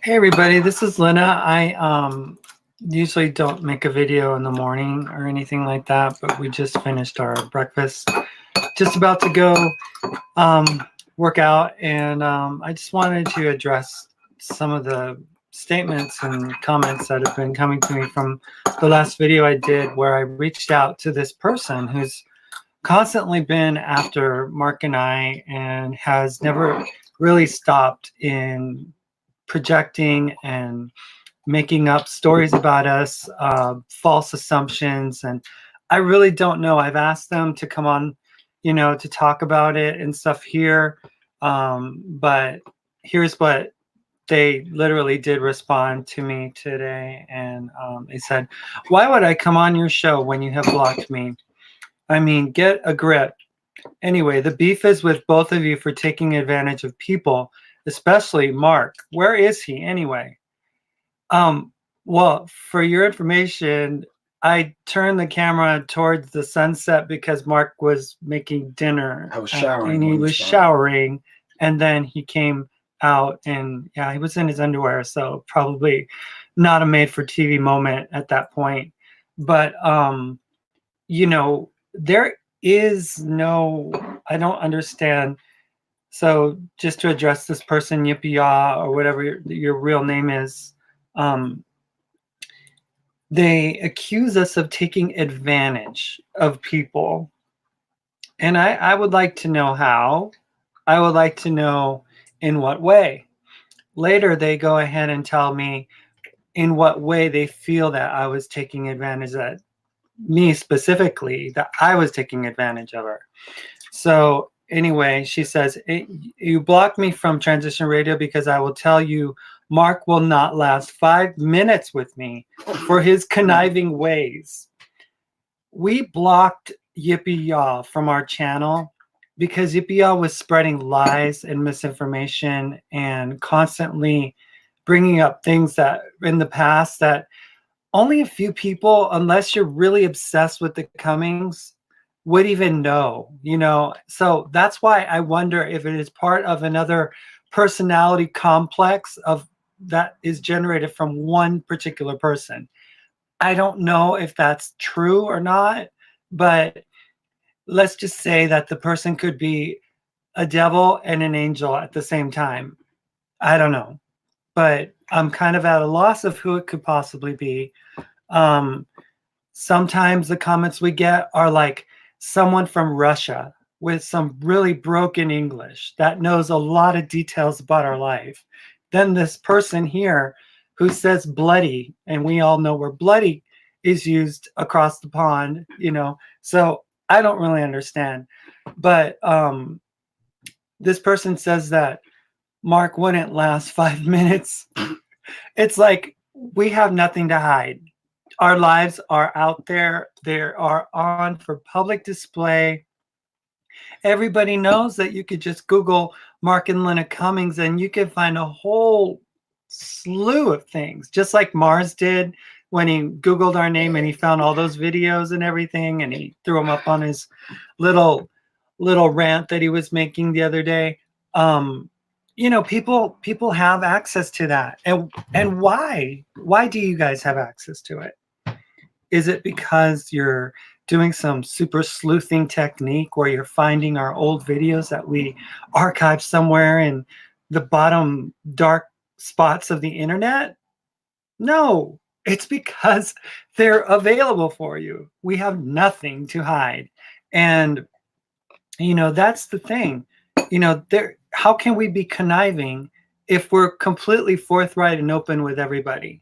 Hey everybody, this is Lynna. I usually don't make a video in the morning or anything like that, but we just finished our breakfast. Just about to go work out, and I just wanted to address some of the statements and comments that have been coming to me from the last video I did, where I reached out to this person who's constantly been after Mark and I and has never really stopped in projecting and making up stories about us, false assumptions. And I really don't know. I've asked them to come on, to talk about it and stuff here. But here's what they literally did respond to me today. And they said, "Why would I come on your show when you have blocked me? I mean, get a grip. Anyway, the beef is with both of you for taking advantage of people, especially Mark. Where is he anyway?" Well, for your information, I turned the camera towards the sunset because Mark was making dinner. I was showering. And he was showering, and then he came out, and yeah, he was in his underwear, so probably not a made-for-TV moment at that point. But there is no, I don't understand. So just to address this person, Yippee or whatever your real name is, they accuse us of taking advantage of people. And I would like to know how. I would like to know in what way. Later, they go ahead and tell me in what way they feel that I was taking advantage of me specifically, that I was taking advantage of her. So anyway, she says, "You blocked me from Transition Radio because I will tell you Mark will not last 5 minutes with me for his conniving ways." We blocked Yippee Yaw from our channel because Yippee Yaw was spreading lies and misinformation and constantly bringing up things that in the past that only a few people, unless you're really obsessed with the Cummings, would even know, So that's why I wonder if it is part of another personality complex of that is generated from one particular person. I don't know if that's true or not, but let's just say that the person could be a devil and an angel at the same time. I don't know, but I'm kind of at a loss of who it could possibly be. Sometimes the comments we get are like someone from Russia with some really broken English that knows a lot of details about our life. Then this person here who says bloody, and we all know where bloody is used across the pond, So I don't really understand. But this person says that Mark wouldn't last 5 minutes. It's like we have nothing to hide. Our lives are out there. They are on for public display. Everybody knows that you could just Google Mark and Lynna Cummings and you can find a whole slew of things, just like Mars did when he Googled our name and he found all those videos and everything, and he threw them up on his little rant that he was making the other day. People have access to that. And why do you guys have access to it? Is it because you're doing some super sleuthing technique where you're finding our old videos that we archived somewhere in the bottom dark spots of the internet? No, it's because they're available for you. We have nothing to hide. And that's the thing. How can we be conniving if we're completely forthright and open with everybody?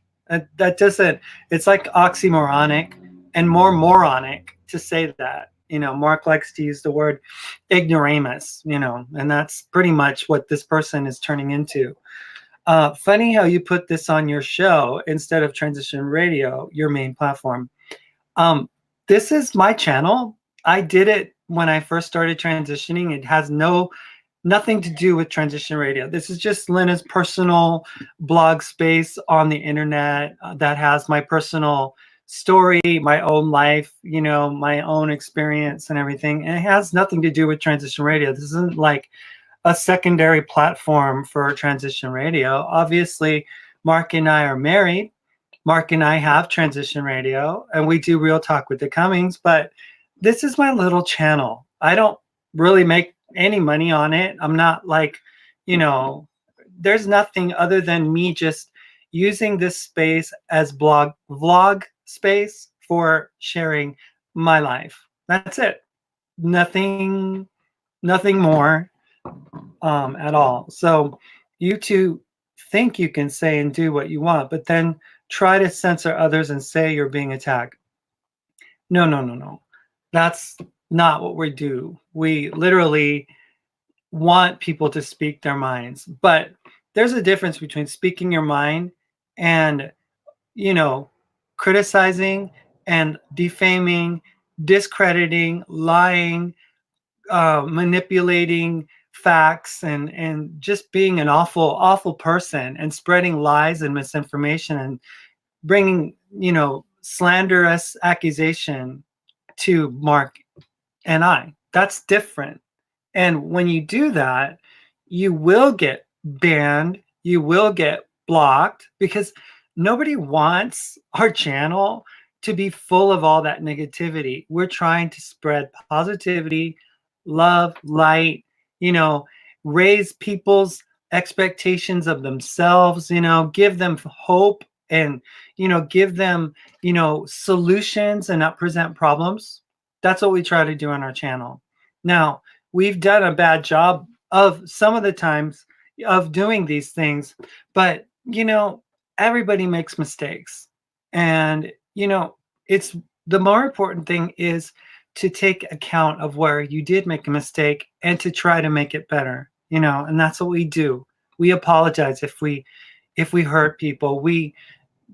That doesn't, it's like oxymoronic and more moronic to say that. Mark likes to use the word ignoramus, and that's pretty much what this person is turning into. Funny how you put this on your show instead of Transition Radio, your main platform. This is my channel. I did it when I first started transitioning. It has nothing to do with Transition Radio. This is just Lynna's personal blog space on the internet that has my personal story, my own life, my own experience and everything. And it has nothing to do with Transition Radio. This isn't like a secondary platform for Transition Radio. Obviously, Mark and I are married. Mark and I have transition radio and we do real talk with the Cummings, but this is my little channel. I don't really make any money on it. I'm not like, you know, there's nothing other than me just using this space as vlog space for sharing my life. That's it. Nothing, nothing more at all. So you two think you can say and do what you want, but then try to censor others and say you're being attacked. No, no, no, no. That's not what we do. We literally want people to speak their minds, but there's a difference between speaking your mind and, you know, criticizing and defaming, discrediting, lying, manipulating facts, and just being an awful person and spreading lies and misinformation and bringing, slanderous accusation to Mark and I. That's different. And when you do that, you will get banned, you will get blocked, because nobody wants our channel to be full of all that negativity. We're trying to spread positivity, love, light, you know, raise people's expectations of themselves, give them hope, and, give them, solutions and not present problems. That's what we try to do on our channel. Now, we've done a bad job of some of the times of doing these things, but everybody makes mistakes. And it's the more important thing is to take account of where you did make a mistake and to try to make it better, and that's what we do. We apologize if we hurt people. We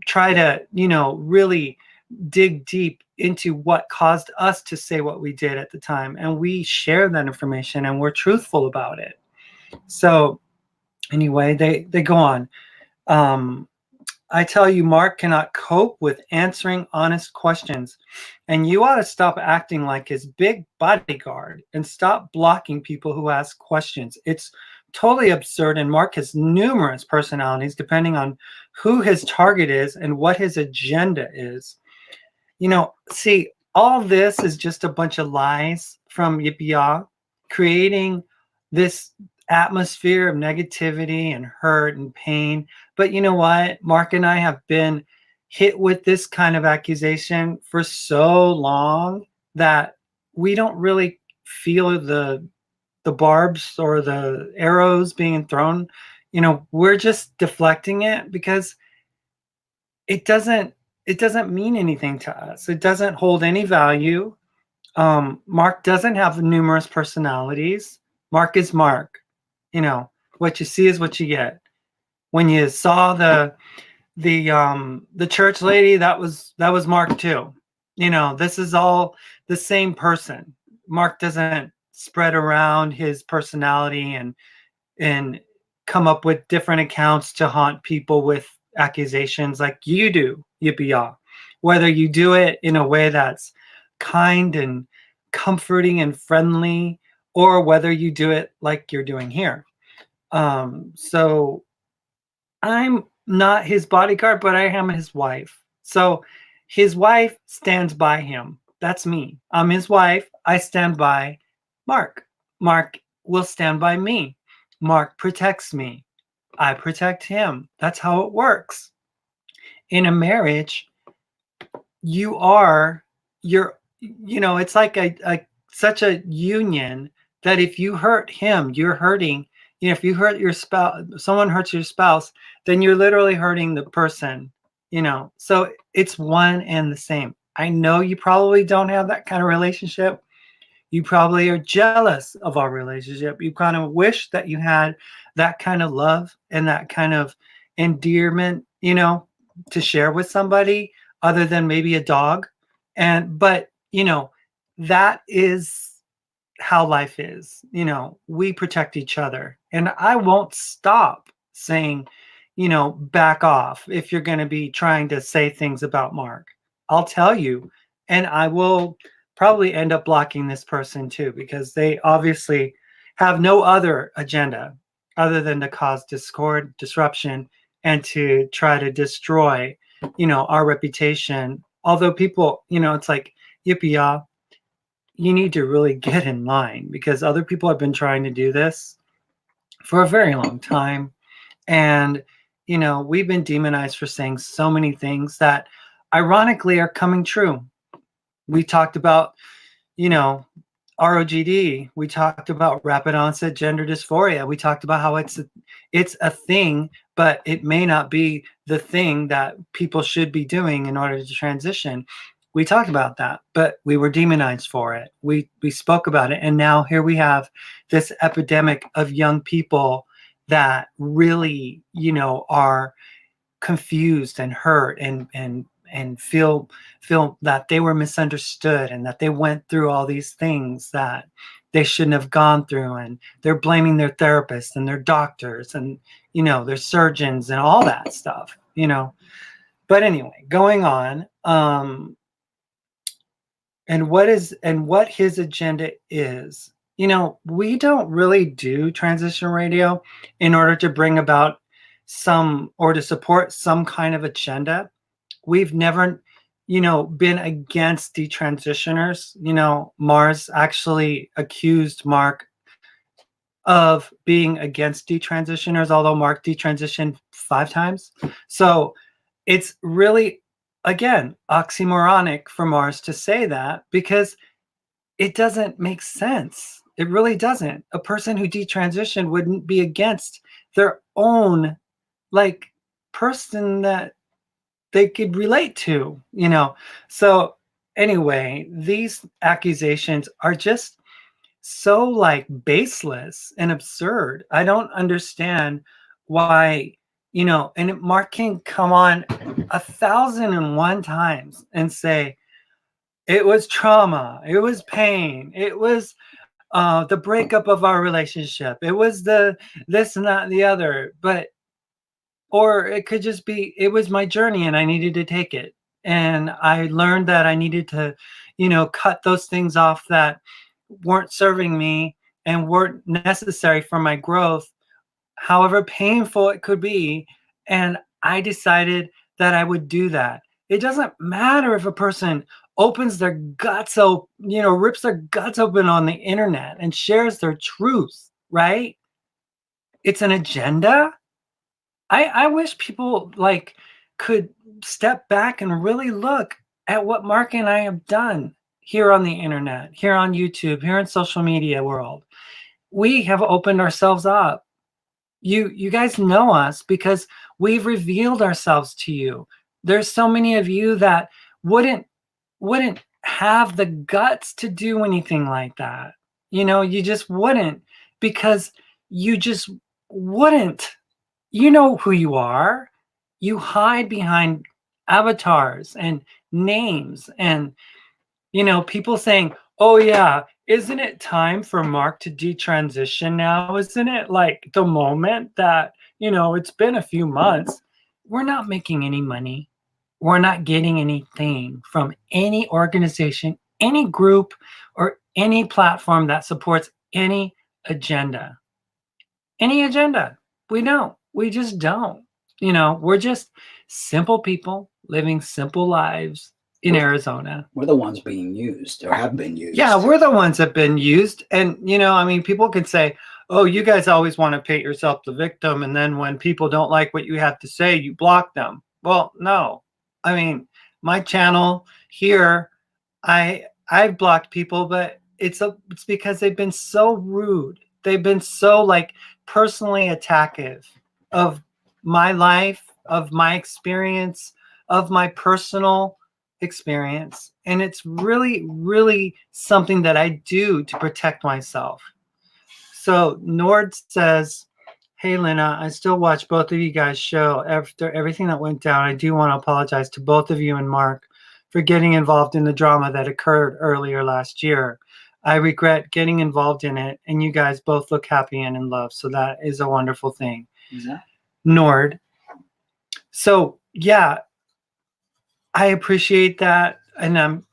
try to really dig deep into what caused us to say what we did at the time, and we share that information and we're truthful about it. So anyway, they go on. I tell you, Mark cannot cope with answering honest questions, and you ought to stop acting like his big bodyguard and stop blocking people who ask questions. It's totally absurd, and Mark has numerous personalities depending on who his target is and what his agenda is. See, all this is just a bunch of lies from Yippee, creating this atmosphere of negativity and hurt and pain. But you know what? Mark and I have been hit with this kind of accusation for so long that we don't really feel the barbs or the arrows being thrown. We're just deflecting it because it doesn't mean anything to us. It doesn't hold any value. Mark doesn't have numerous personalities. Mark is Mark. What you see is what you get. When you saw the church lady, that was Mark too. This is all the same person. Mark doesn't spread around his personality and come up with different accounts to haunt people with accusations like you do, Yippee. Whether you do it in a way that's kind and comforting and friendly, or whether you do it like you're doing here. So I'm not his bodyguard, but I am his wife. So his wife stands by him. That's me. I'm his wife. I stand by Mark. Mark will stand by me. Mark protects me. I protect him. That's how it works. In a marriage, you're it's like a such a union that if you hurt him, you're hurting. If you hurt your spouse, someone hurts your spouse, then you're literally hurting the person. So it's one and the same. I know you probably don't have that kind of relationship. You probably are jealous of our relationship. You kind of wish that you had that kind of love and that kind of endearment, to share with somebody other than maybe a dog. But that is how life is. We protect each other. And I won't stop saying, back off if you're going to be trying to say things about Mark. I'll tell you, and I will probably end up blocking this person too, because they obviously have no other agenda other than to cause discord, disruption, and to try to destroy, our reputation. Although people, it's like, yippee yah, you need to really get in line, because other people have been trying to do this for a very long time. And, we've been demonized for saying so many things that ironically are coming true. We talked about, you know, ROGD. We talked about rapid onset gender dysphoria. We talked about how it's a thing, but it may not be the thing that people should be doing in order to transition. We talked about that, but we were demonized for it. We spoke about it, and now here we have this epidemic of young people that really, are confused and hurt and feel that they were misunderstood, and that they went through all these things that they shouldn't have gone through, and they're blaming their therapists and their doctors and their surgeons and all that stuff. But anyway, going on, and what his agenda is. We don't really do transition radio in order to bring about some, or to support some kind of agenda. We've never, been against detransitioners. Mars actually accused Mark of being against detransitioners, although Mark detransitioned 5 times. So it's really, again, oxymoronic for Mars to say that, because it doesn't make sense. It really doesn't. A person who detransitioned wouldn't be against their own, like, person that they could relate to. So anyway, these accusations are just so, like, baseless and absurd. I don't understand why, and Mark can come on 1,001 times and say it was trauma, it was pain, it was the breakup of our relationship, it was the this and that and the other. But or it could just be, it was my journey and I needed to take it. And I learned that I needed to, cut those things off that weren't serving me and weren't necessary for my growth, however painful it could be. And I decided that I would do that. It doesn't matter if a person opens their guts open, rips their guts open on the internet and shares their truth, right? It's an agenda. I wish people, like, could step back and really look at what Mark and I have done here on the internet, here on YouTube, here in social media world. We have opened ourselves up. You guys know us because we've revealed ourselves to you. There's so many of you that wouldn't have the guts to do anything like that. You just wouldn't, because you just wouldn't. You know who you are. You hide behind avatars and names, and people saying, "Oh yeah, isn't it time for Mark to detransition now? Isn't it like the moment that, it's been a few months?" We're not making any money. We're not getting anything from any organization, any group, or any platform that supports any agenda. Any agenda. We don't. We just don't. We're just simple people living simple lives in Arizona. We're the ones being used, or have been used. Yeah, we're the ones that have been used. And, people can say, "Oh, you guys always want to paint yourself the victim. And then when people don't like what you have to say, you block them." Well, no. My channel here, I've blocked people, but it's because they've been so rude. They've been so, like, personally attackive of my life, of my experience, of my personal experience. And it's really, really something that I do to protect myself. So Nord says, "Hey, Lynna, I still watch both of you guys' show. After everything that went down, I do want to apologize to both of you and Mark for getting involved in the drama that occurred earlier last year. I regret getting involved in it, and you guys both look happy and in love. So that is a wonderful thing." Yeah. Nord. So yeah, I appreciate that. And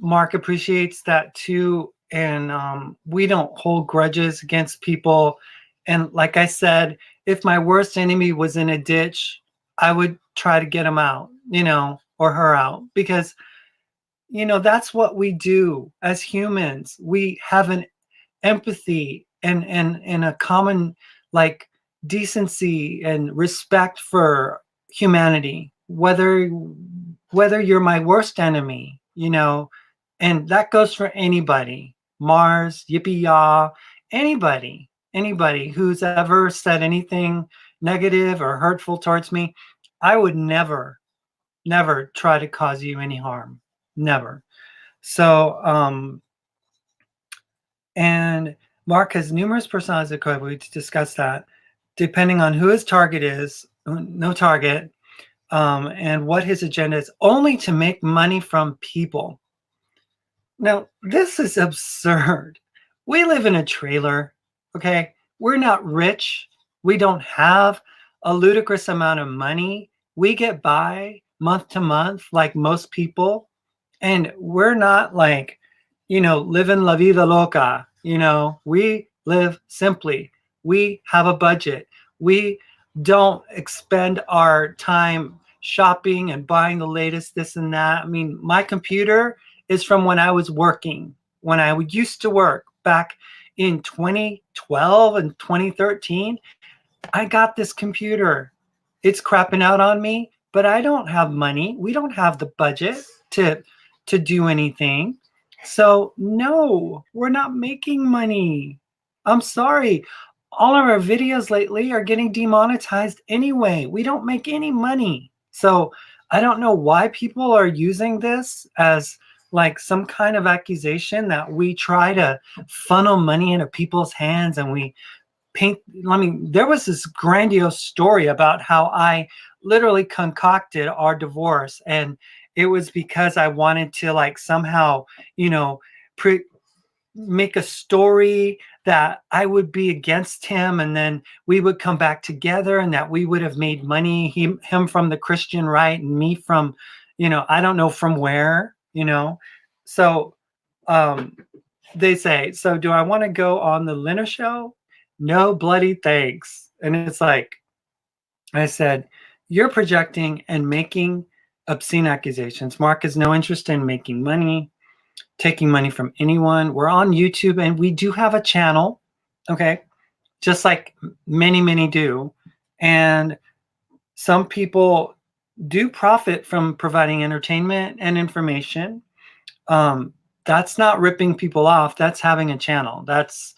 Mark appreciates that too. And we don't hold grudges against people. And like I said, if my worst enemy was in a ditch, I would try to get him out, or her out, because that's what we do as humans. We have an empathy and a common, like, decency and respect for humanity, whether you're my worst enemy, and that goes for anybody. Mars, Yippee Yaw, anybody who's ever said anything negative or hurtful towards me, I would never try to cause you any harm. Never. So, and Mark has numerous personalities of code. We discussed that. Depending on who his target is, no target, and what his agenda is, only to make money from people. Now, this is absurd. We live in a trailer, okay? We're not rich. We don't have a ludicrous amount of money. We get by month to month like most people. And we're not like, living la vida loca. We live simply. We have a budget. We don't expend our time shopping and buying the latest this and that. I mean, my computer is from when I was working, when I used to work back in 2012 and 2013. I got this computer. It's crapping out on me, but I don't have money. We don't have the budget to do anything. So no, we're not making money. I'm sorry. All of our videos lately are getting demonetized anyway. We don't make any money. So I don't know why people are using this as like some kind of accusation that we try to funnel money into people's hands, and we paint. I mean, there was this grandiose story about how I literally concocted our divorce, and it was because I wanted to, like, somehow, pre- make a story that I would be against him, and then we would come back together, and that we would have made money, him from the Christian right and me from, I don't know from where. So um they say, so do I want to go on the Lynna show? No bloody thanks. And it's like, I said, you're projecting and making obscene accusations. Mark has no interest in making money, taking money from anyone. We're on YouTube and we do have a channel, okay? Just like many do. And some people do profit from providing entertainment and information. That's not ripping people off. That's having a channel. That's,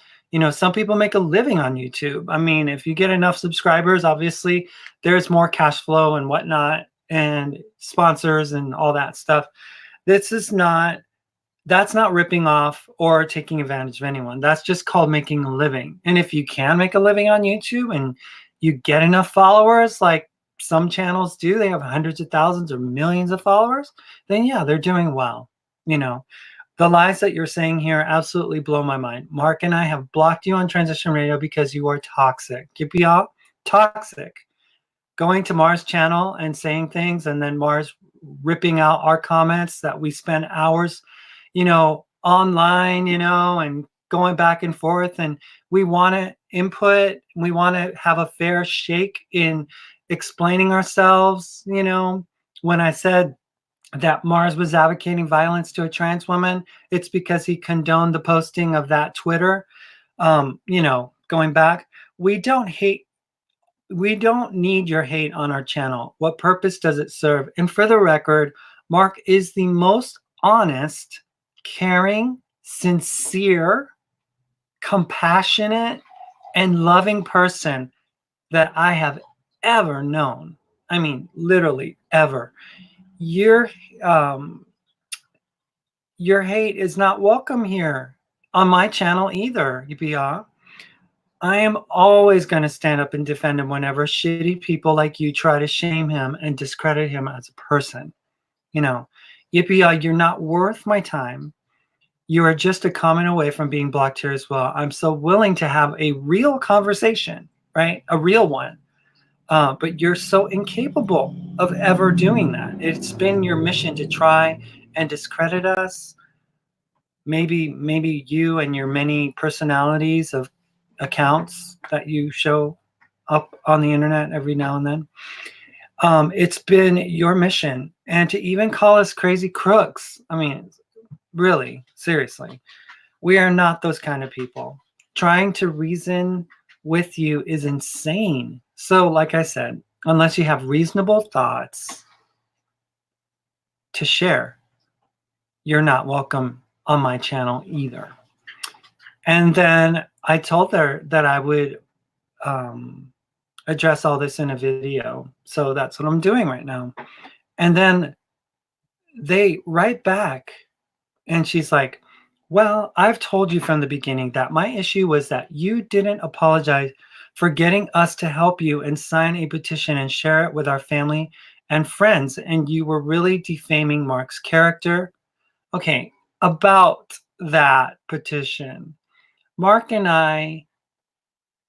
some people make a living on YouTube. I mean, if you get enough subscribers, obviously there's more cash flow and whatnot, and sponsors and all that stuff. That's not ripping off or taking advantage of anyone. That's just called making a living. And if you can make a living on YouTube and you get enough followers, like some channels do, they have hundreds of thousands or millions of followers, then yeah, they're doing well. The lies that you're saying here absolutely blow my mind. Mark and I have blocked you on Transition Radio because you are toxic. Yippee all toxic. Going to Mars' channel and saying things, and then Mars ripping out our comments that we spend hours, online, and going back and forth. And we want to input, we want to have a fair shake in explaining ourselves. When I said that Mars was advocating violence to a trans woman, it's because he condoned the posting of that Twitter. Going back, we don't need your hate on our channel. What purpose does it serve? And for the record, Mark is the most honest, caring, sincere, compassionate, and loving person that I have ever known. I mean, literally ever. Your hate is not welcome here on my channel either, Yipia. I am always going to stand up and defend him whenever shitty people like you try to shame him and discredit him as a person. Yippee, you're not worth my time. You are just a comment away from being blocked here as well. I'm so willing to have a real conversation, right? A real one. But you're so incapable of ever doing that. It's been your mission to try and discredit us. Maybe you and your many personalities of accounts that you show up on the internet every now and then. It's been your mission. And to even call us crazy crooks, I mean, really, seriously, we are not those kind of people. Trying to reason with you is insane. So, like I said, unless you have reasonable thoughts to share, you're not welcome on my channel either. And then I told her that I would address all this in a video. So that's what I'm doing right now. And then they write back and she's like, well, I've told you from the beginning that my issue was that you didn't apologize for getting us to help you and sign a petition and share it with our family and friends. And you were really defaming Mark's character. Okay, about that petition, Mark and I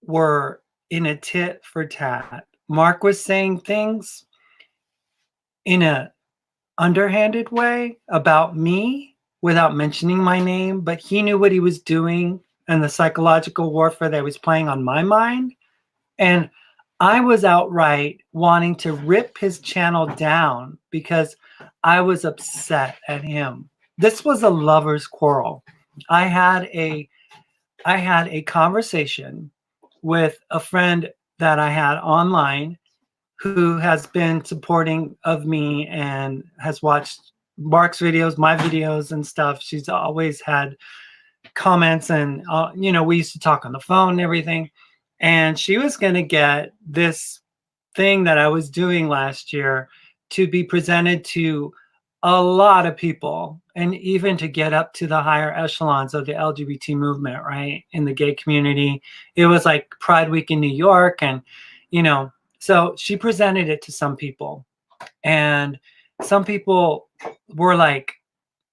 were in a tit for tat. Mark was saying things in a underhanded way about me without mentioning my name, but he knew what he was doing and the psychological warfare that was playing on my mind. And I was outright wanting to rip his channel down because I was upset at him. This was a lover's quarrel. I had a conversation with a friend that I had online who has been supporting of me and has watched Mark's videos, my videos and stuff. She's always had comments and, we used to talk on the phone and everything. And she was going to get this thing that I was doing last year to be presented to a lot of people and even to get up to the higher echelons of the LGBT movement, right? In the gay community. It was like Pride Week in New York. And, so she presented it to some people. And some people were like,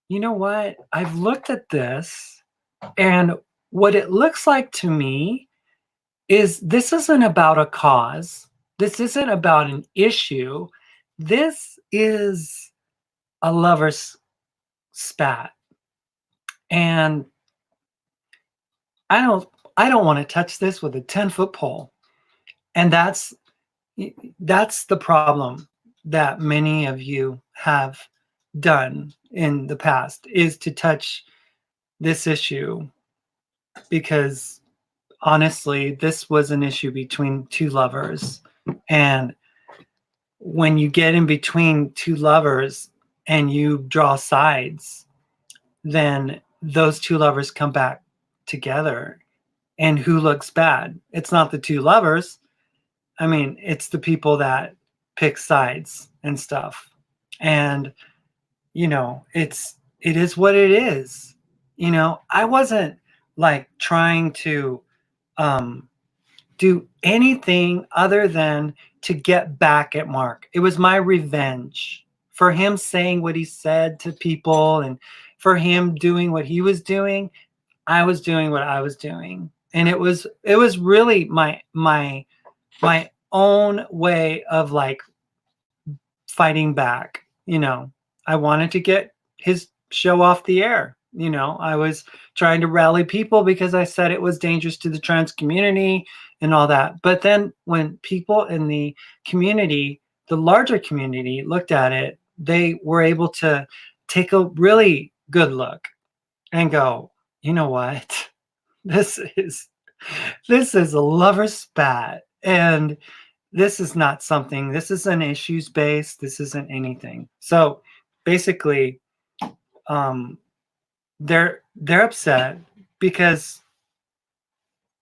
you know what? I've looked at this and what it looks like to me is this isn't about a cause. This isn't about an issue. This is a lover's spat. And I don't want to touch this with a 10-foot pole. And that's the problem that many of you have done in the past, is to touch this issue, because honestly, this was an issue between two lovers. And when you get in between two lovers and you draw sides, then those two lovers come back together. And who looks bad? It's not the two lovers. I mean, it's the people that pick sides and stuff. And, it is what it is. I wasn't like trying to do anything other than to get back at Mark. It was my revenge for him saying what he said to people, and for him doing what he was doing. I was doing what I was doing. And it was really my own way of like fighting back. I wanted to get his show off the air. I was trying to rally people because I said it was dangerous to the trans community and all that. But then when people in the community, the larger community, looked at it, they were able to take a really good look and go, you know what? This is a lover's spat. And this is not something, this isn't issues based. This isn't anything. So basically, they're upset because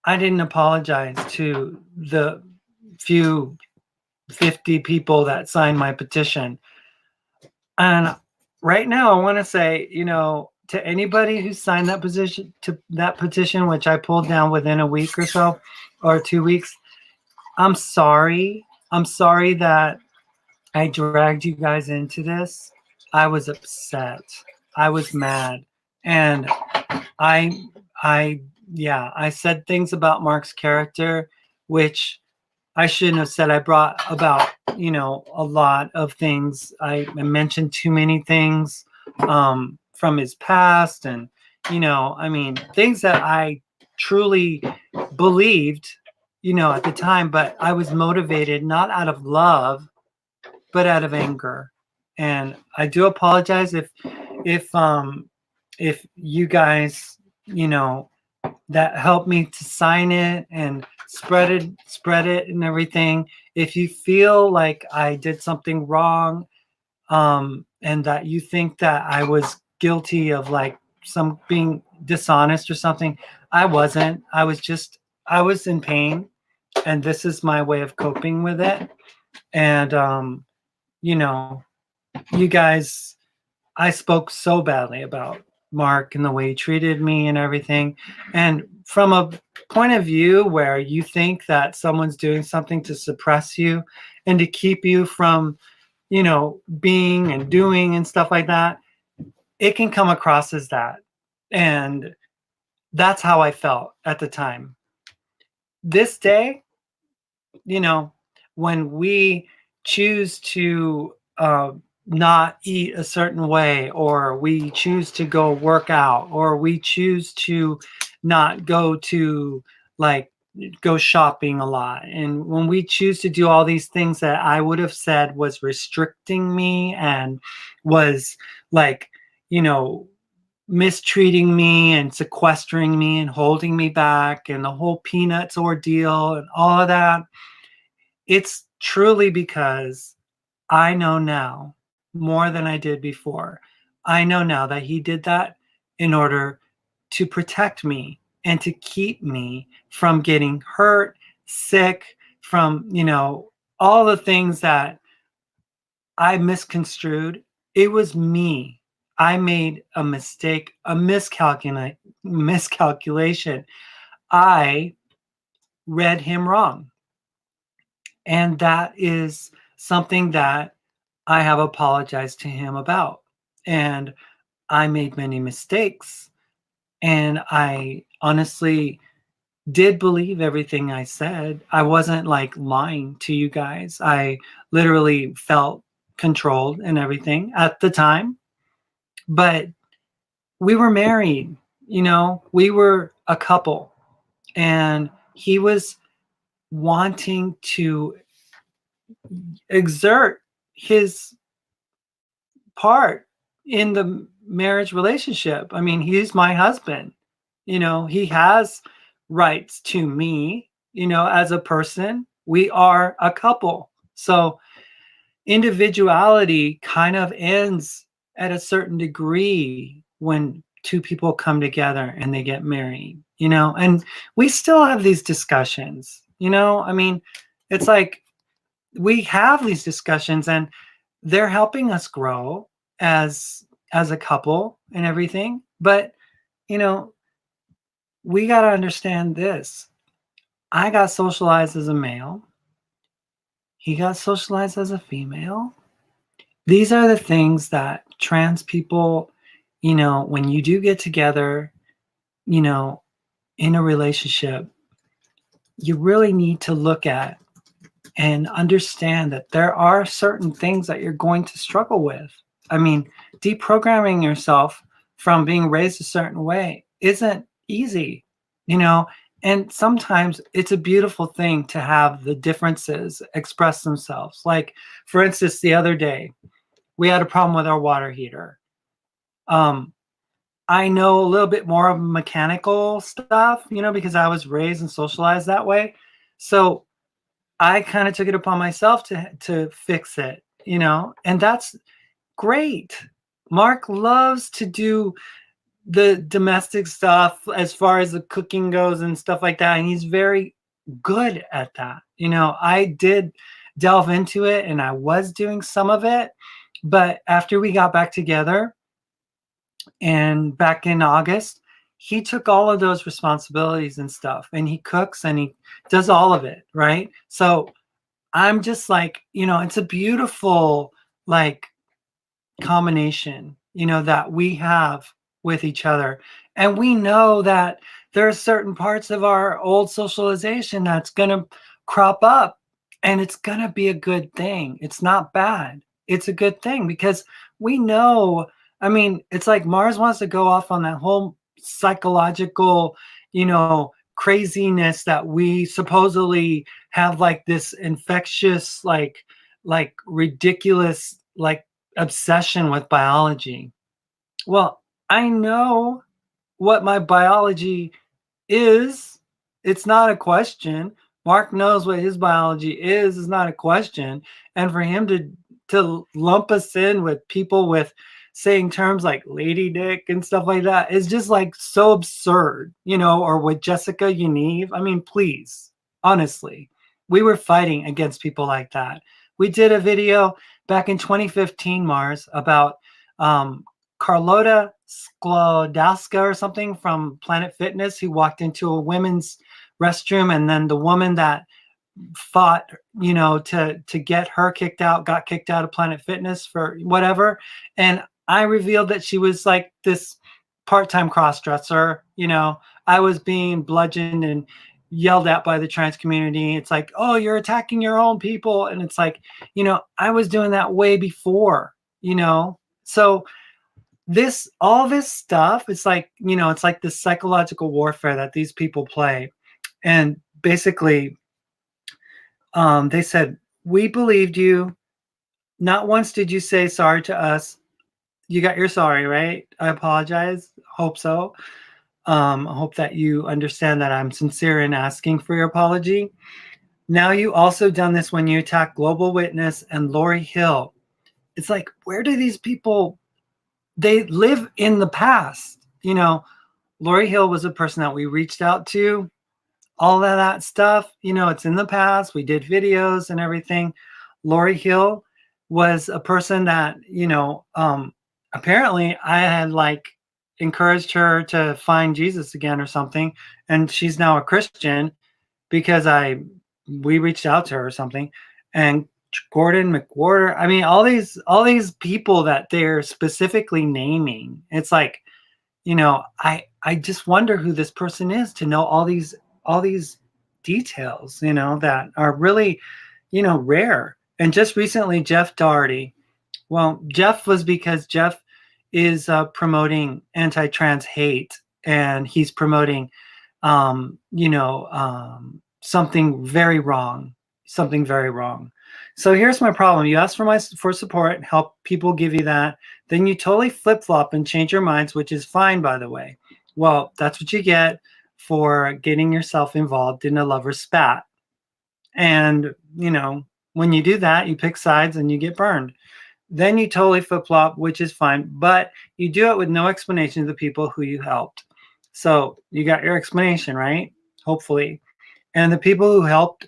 I didn't apologize to the few 50 people that signed my petition. And right now I want to say, to anybody who signed that petition, which I pulled down within a week or so, or 2 weeks, I'm sorry. I'm sorry that I dragged you guys into this. I was upset. I was mad. And I said things about Mark's character, which I shouldn't have said. I brought about, a lot of things. I mentioned too many things from his past, and, things that I truly believed at the time, but I was motivated not out of love, but out of anger. And I do apologize if um if you guys, that helped me to sign it and spread it and everything. If you feel like I did something wrong, and that you think that I was guilty of like some being dishonest or something, I wasn't. I was in pain, and this is my way of coping with it. And you know, you guys, I spoke so badly about Mark and the way he treated me and everything. And from a point of view where you think that someone's doing something to suppress you and to keep you from, being and doing and stuff like that, it can come across as that. And that's how I felt at the time. This day, you know, when we choose to not eat a certain way, or we choose to go work out, or we choose to not go to like go shopping a lot. And when we choose to do all these things that I would have said was restricting me and was like, you know, mistreating me and sequestering me and holding me back and the whole peanuts ordeal and all of that, it's truly because I know now more than I did before. I know now that he did that in order to protect me and to keep me from getting hurt, sick, from, all the things that I misconstrued. It was me. I made a mistake, a miscalculation. I read him wrong. And that is something that I have apologized to him about. And I made many mistakes. And I honestly did believe everything I said. I wasn't like lying to you guys. I literally felt controlled and everything at the time. But we were married, we were a couple. And he was wanting to exert his part in the marriage relationship. I mean, he's my husband. He has rights to me, as a person. We are a couple. So individuality kind of ends at a certain degree when two people come together and they get married, and we still have these discussions, I mean, it's like we have these discussions and they're helping us grow as a couple and everything. But you know we got to understand this. I got socialized as a male, he got socialized as a female. These are the things that trans people, when you do get together, you know in a relationship, you really need to look at and understand that there are certain things that you're going to struggle with. I mean, deprogramming yourself from being raised a certain way isn't easy, you know, and sometimes it's a beautiful thing to have the differences express themselves. Like, for instance, the other day, we had a problem with our water heater. Um, I know a little bit more of mechanical stuff, because I was raised and socialized that way. So I kind of took it upon myself to fix it, and that's great. Mark loves to do the domestic stuff as far as the cooking goes and stuff like that, and he's very good at that. I did delve into it and I was doing some of it, but after we got back together and back in August, he took all of those responsibilities and stuff, and he cooks and he does all of it, right? So I'm just like, it's a beautiful like combination, that we have with each other. And we know that there are certain parts of our old socialization that's going to crop up, and it's going to be a good thing. It's not bad. It's a good thing because we know, I mean, it's like Mars wants to go off on that whole psychological, craziness that we supposedly have like this infectious, like ridiculous, like obsession with biology. Well, I know what my biology is. It's not a question. Mark knows what his biology is. It's not a question. And for him to lump us in with people with saying terms like lady dick and stuff like that is just like so absurd, or with Jessica Unive. I mean, please, honestly, we were fighting against people like that. We did a video back in 2015, Mars, about Carlota Sklodowska or something from Planet Fitness, who walked into a women's restroom, and then the woman that fought, to get her kicked out, got kicked out of Planet Fitness for whatever. And I revealed that she was like this part-time cross-dresser. I was being bludgeoned and yelled at by the trans community. It's like, oh, you're attacking your own people. And it's like, I was doing that way before, so all this stuff, it's like, it's like this psychological warfare that these people play. And basically, they said, we believed you. Not once did you say sorry to us. You got your sorry, right? I apologize. Hope so. I hope that you understand that I'm sincere in asking for your apology. Now you also done this when you attacked Global Witness and Lori Hill. It's like, where do these people, they live in the past. Lori Hill was a person that we reached out to. All of that stuff, it's in the past. We did videos and everything. Lori Hill was a person that, apparently I had like encouraged her to find Jesus again or something. And she's now a Christian because we reached out to her or something. And Gordon McWhorter, I mean, all these people that they're specifically naming, it's like, I just wonder who this person is to know all these details, that are really, rare. And just recently, Jeff Doherty. Well, Jeff was because Jeff is promoting anti-trans hate, and he's promoting, something very wrong, something very wrong. So here's my problem. You ask for support, help people give you that. Then you totally flip-flop and change your minds, which is fine, by the way. Well, that's what you get for getting yourself involved in a lover's spat. And, when you do that, you pick sides and you get burned. Then you totally flip-flop, which is fine. But you do it with no explanation to the people who you helped. So you got your explanation, right? Hopefully. And the people who helped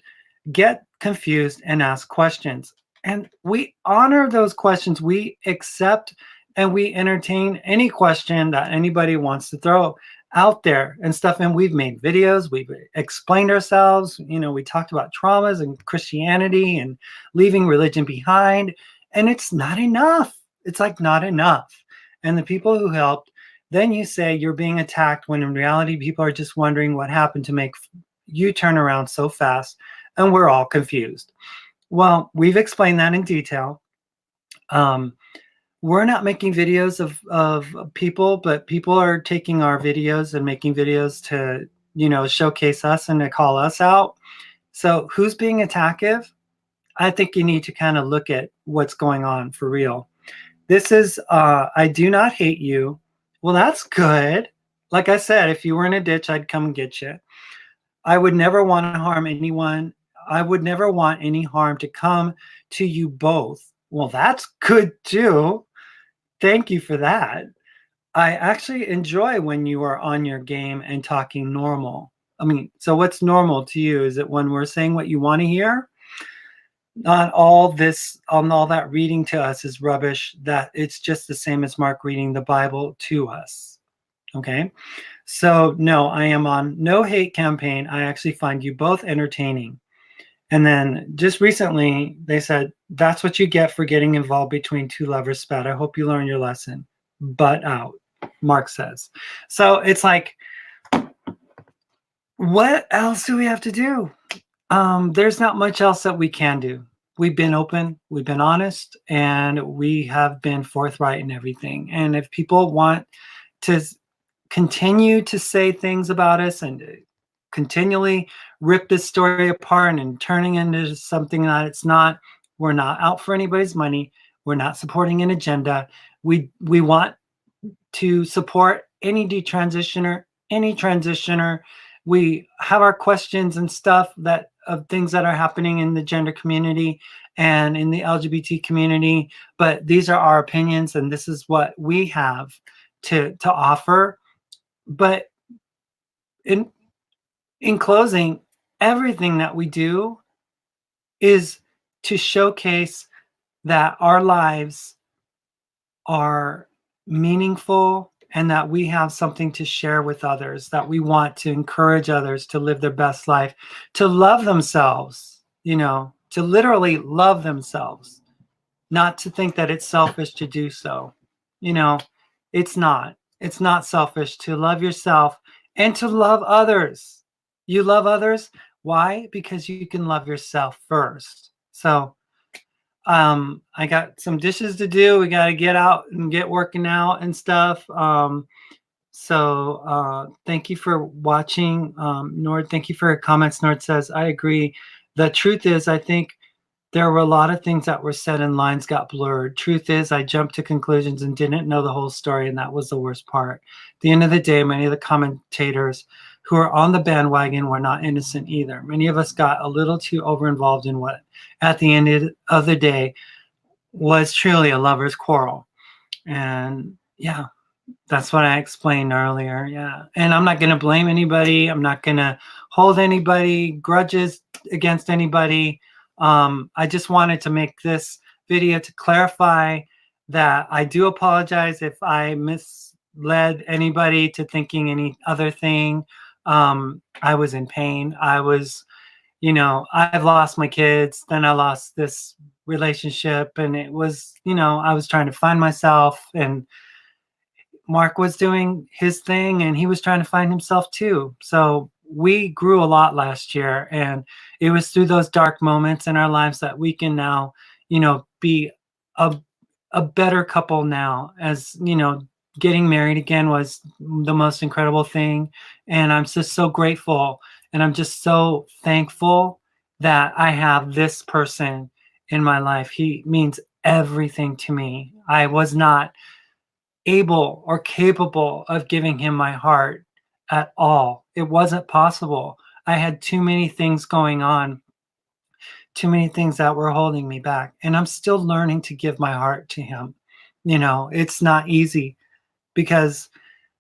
get confused and ask questions. And we honor those questions. We accept and we entertain any question that anybody wants to throw out there and stuff. And we've made videos, we've explained ourselves, we talked about traumas and Christianity and leaving religion behind. And it's not enough. It's like not enough. And the people who helped, then you say you're being attacked when in reality, people are just wondering what happened to make you turn around so fast. And we're all confused. Well, we've explained that in detail. We're not making videos of people, but people are taking our videos and making videos to, showcase us and to call us out. So who's being attackive? I think you need to kind of look at what's going on for real. This is, I do not hate you. Well, that's good. Like I said, if you were in a ditch, I'd come and get you. I would never want to harm anyone. I would never want any harm to come to you both. Well, that's good too. Thank you for that. I actually enjoy when you are on your game and talking normal. I mean, so what's normal to you? Is it when we're saying what you want to hear? Not all this, all that reading to us is rubbish. That it's just the same as Mark reading the Bible to us. Okay. So no, I am on no hate campaign. I actually find you both entertaining. And then just recently they said, that's what you get for getting involved between two lovers spat. I hope you learn your lesson. Butt out, Mark says. So it's like, what else do we have to do? There's not much else that we can do. We've been open, we've been honest, and we have been forthright in everything. And if people want to continue to say things about us and continually rip this story apart and turning into something that it's not. We're not out for anybody's money. We're not supporting an agenda. We want to support any detransitioner, any transitioner. We have our questions and stuff that of things that are happening in the gender community and in the LGBT community, but these are our opinions and this is what we have to offer. But in closing, everything that we do is to showcase that our lives are meaningful and that we have something to share with others, that we want to encourage others to live their best life, to love themselves, to literally love themselves, not to think that it's selfish to do so. It's not. It's not selfish to love yourself and to love others. You love others. Why? Because you can love yourself first. So, I got some dishes to do. We got to get out and get working out and stuff. Thank you for watching. Nord, thank you for your comments. Nord says, I agree. The truth is, I think there were a lot of things that were said and lines got blurred. Truth is, I jumped to conclusions and didn't know the whole story, and that was the worst part. At the end of the day, many of the commentators who are on the bandwagon were not innocent either. Many of us got a little too over-involved in what, at the end of the day, was truly a lover's quarrel. And yeah, that's what I explained earlier. Yeah. And I'm not going to blame anybody. I'm not going to hold anybody grudges against anybody. I just wanted to make this video to clarify that I do apologize if I misled anybody to thinking any other thing. I was in pain. I've lost my kids, then I lost this relationship, and it was, I was trying to find myself, and Mark was doing his thing and he was trying to find himself too. So we grew a lot last year, and it was through those dark moments in our lives that we can now, be a better couple now. As getting married again was the most incredible thing, and I'm just so grateful, and I'm just so thankful that I have this person in my life. He means everything to me. I was not able or capable of giving him my heart at all. It wasn't possible. I had too many things going on, too many things that were holding me back. And I'm still learning to give my heart to him. It's not easy because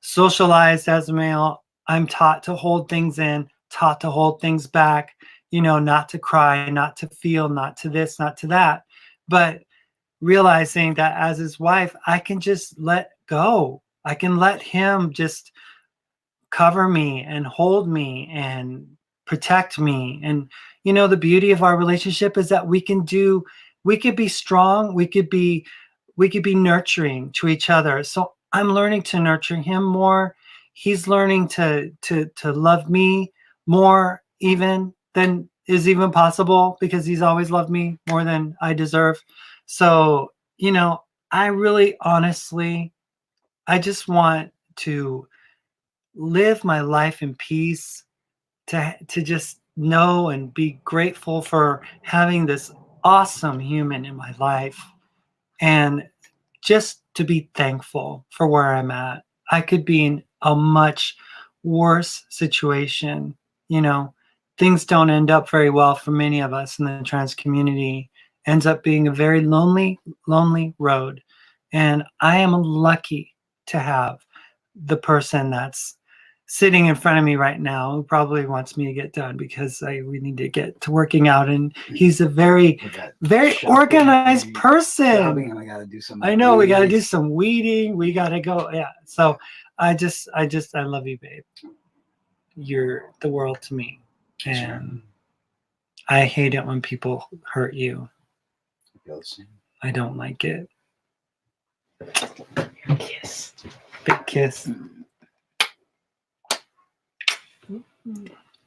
socialized as a male, I'm taught to hold things in, taught to hold things back, not to cry, not to feel, not to this, not to that. But realizing that as his wife, I can just let go. I can let him just cover me and hold me and protect me. And the beauty of our relationship is that we could be strong, we could be nurturing to each other. So I'm learning to nurture him more. He's learning to love me more even than is even possible, because he's always loved me more than I deserve. So, I really honestly, I just want to live my life in peace, to just know and be grateful for having this awesome human in my life, and just to be thankful for where I'm at. I could be in a much worse situation. Things don't end up very well for many of us in the trans community. Ends up being a very lonely, lonely road. And I am lucky to have the person that's sitting in front of me right now, who probably wants me to get done because we need to get to working out. And he's a very, very organized person. And I gotta do some. I know we got to do some weeding. We got to go. Yeah. So I love you, babe. You're the world to me. And I hate it when people hurt you. I don't like it. Kiss. Big kiss.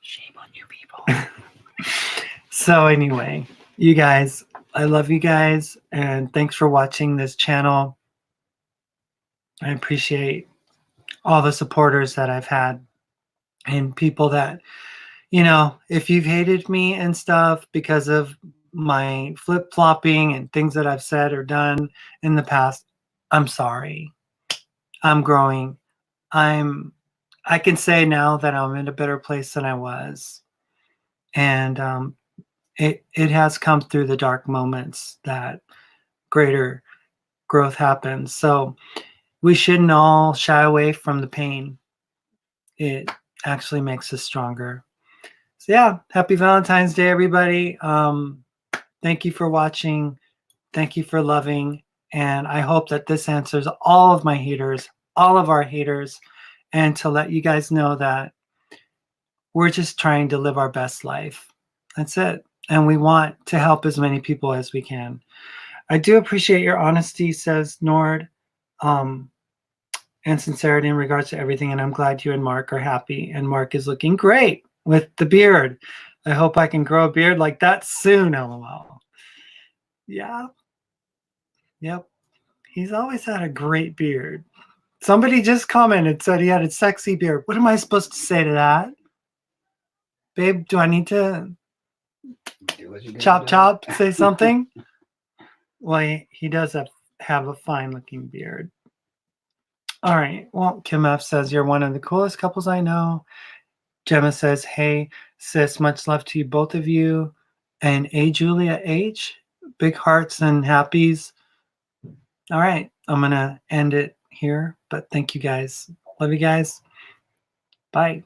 Shame on you people. So anyway, you guys, I love you guys, and thanks for watching this channel. I appreciate all the supporters that I've had, and people that you know, if you've hated me and stuff because of my flip-flopping and things that I've said or done in the past, I'm sorry. I'm growing. I can say now that I'm in a better place than I was. And it has come through the dark moments that greater growth happens. So we shouldn't all shy away from the pain. It actually makes us stronger. So yeah, happy Valentine's Day, everybody. Thank you for watching. Thank you for loving. And I hope that this answers all of my haters, all of our haters, and to let you guys know that we're just trying to live our best life. That's it. And we want to help as many people as we can. I do appreciate your honesty, says Nord, and sincerity in regards to everything. And I'm glad you and Mark are happy. And Mark is looking great with the beard. I hope I can grow a beard like that soon, LOL. Yeah. Yep. He's always had a great beard. Somebody just commented, said he had a sexy beard. What am I supposed to say to that? Babe, do I need to chop, say something? Well, he does have a fine looking beard. All right. Well, Kim F says, you're one of the coolest couples I know. Gemma says, hey, sis, much love to you, both of you. And A. Julia H, big hearts and happies. All right. I'm going to end it here, but thank you guys. Love you guys. Bye.